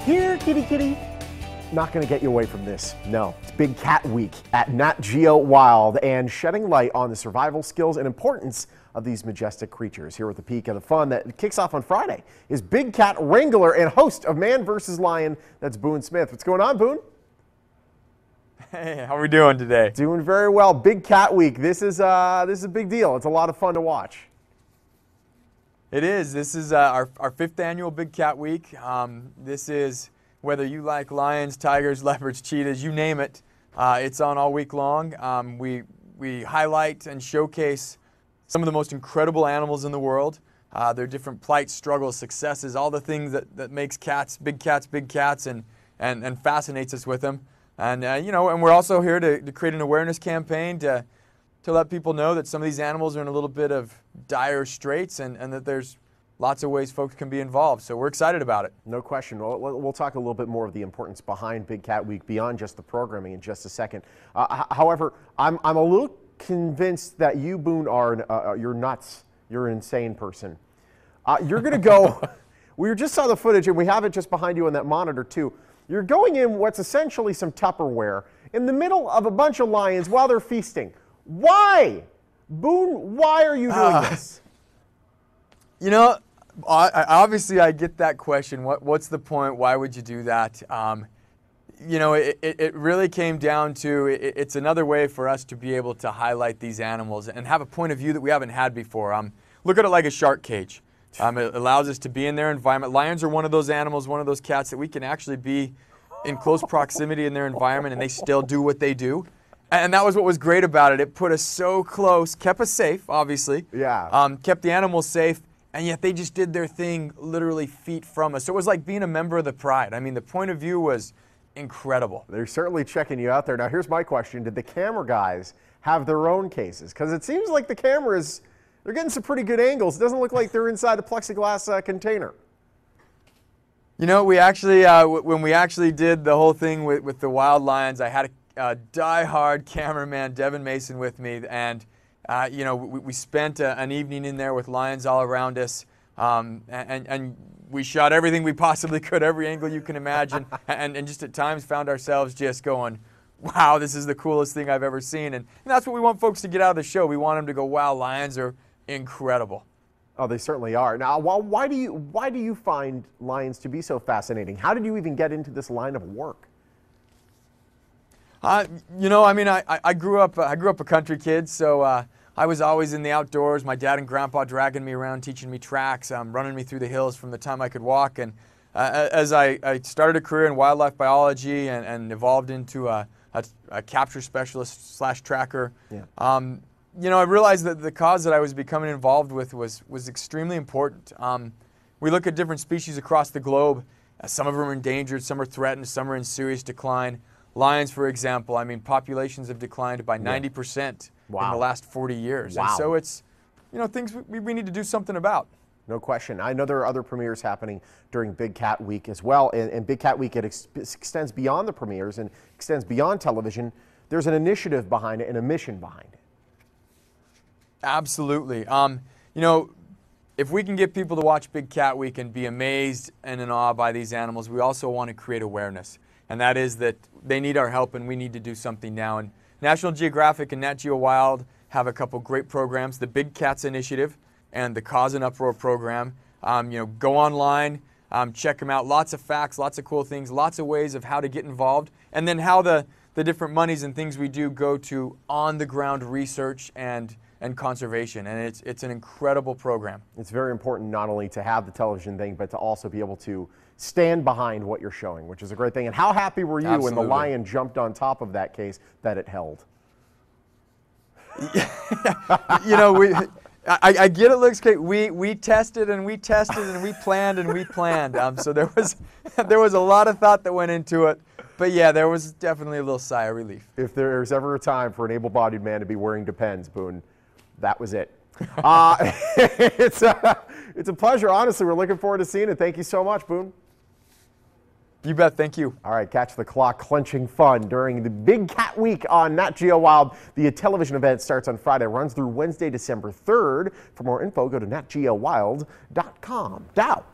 Here, kitty, kitty. Not going to get you away from this. No, it's Big Cat Week at Nat Geo Wild and shedding light on the survival skills and importance of these majestic creatures. Here at the peak of the fun that kicks off on Friday is Big Cat Wrangler and host of Man vs. Lion. That's Boone Smith. What's going on, Boone? Hey, how are we doing today? Doing very well. Big Cat Week. This is a big deal. It's a lot of fun to watch. It is. This is our 5th annual Big Cat Week. This is whether you like lions, tigers, leopards, cheetahs, you name it. It's on all week long. We highlight and showcase some of the most incredible animals in the world. Their different plights, struggles, successes, all the things that makes big cats, and fascinates us with them. And you know, and we're also here to create an awareness campaign to let people know that some of these animals are in a little bit of dire straits and that there's lots of ways folks can be involved. So we're excited about it. No question. We'll talk a little bit more of the importance behind Big Cat Week beyond just the programming in just a second. However, I'm a little convinced that you, Boone, you're nuts. You're an insane person. You're going to go, we just saw the footage and we have it just behind you on that monitor too. You're going in what's essentially some Tupperware in the middle of a bunch of lions while they're feasting. Why? Boone, why are you doing this? You know, obviously I get that question. What's the point? Why would you do that? You know, it really came down to it's another way for us to be able to highlight these animals and have a point of view that we haven't had before. Look at it like a shark cage. It allows us to be in their environment. Lions are one of those animals, one of those cats that we can actually be in close proximity in their environment and they still do what they do. And that was what was great about it. It put us so close, kept us safe, obviously. Yeah. Kept the animals safe, and yet they just did their thing literally feet from us. So it was like being a member of the pride. I mean, the point of view was incredible. They're certainly checking you out there. Now, here's my question. Did the camera guys have their own cases? Because it seems like the cameras, they're getting some pretty good angles. It doesn't look like they're inside a plexiglass container. You know, we actually, when we actually did the whole thing with the wild lions, I had a die-hard cameraman, Devin Mason, with me, and you know, we spent an evening in there with lions all around us, and we shot everything we possibly could, every angle you can imagine, and just at times found ourselves just going, wow, this is the coolest thing I've ever seen, and that's what we want folks to get out of the show. We want them to go, wow, lions are incredible. Oh, they certainly are. Now, why do you find lions to be so fascinating? How did you even get into this line of work? You know, I mean, I grew up a country kid, so I was always in the outdoors. My dad and grandpa dragging me around, teaching me tracks, running me through the hills from the time I could walk. And as I started a career in wildlife biology and evolved into a capture specialist / tracker, yeah. You know, I realized that the cause that I was becoming involved with was extremely important. We look at different species across the globe. Some of them are endangered, some are threatened, some are in serious decline. Lions, for example, I mean, populations have declined by 90% wow. in the last 40 years. Wow. And so it's, you know, things we need to do something about. No question. I know there are other premieres happening during Big Cat Week as well. And Big Cat Week, it extends beyond the premieres and extends beyond television. There's an initiative behind it and a mission behind it. Absolutely. You know, if we can get people to watch Big Cat Week and be amazed and in awe by these animals, we also want to create awareness. And that is that they need our help and we need to do something now. And National Geographic and Nat Geo Wild have a couple great programs, the Big Cats Initiative and the Cause and Uproar program. You know, go online, check them out. Lots of facts, lots of cool things, lots of ways of how to get involved, and then how the different monies and things we do go to on-the-ground research and conservation, and it's an incredible program. It's very important not only to have the television thing, but to also be able to stand behind what you're showing, which is a great thing. And how happy were you when the lion jumped on top of that case that it held? You know, I get it looks great. We tested and we tested and we planned and we planned. So there was a lot of thought that went into it. But yeah, there was definitely a little sigh of relief. If there's ever a time for an able-bodied man to be wearing Depends, Boone, that was it. It's a pleasure, honestly. We're looking forward to seeing it. Thank you so much, Boone. You bet. Thank you. All right, catch the clock clenching fun during the Big Cat Week on Nat Geo Wild. The television event starts on Friday, runs through Wednesday, December 3rd. For more info, go to natgeowild.com. Dow.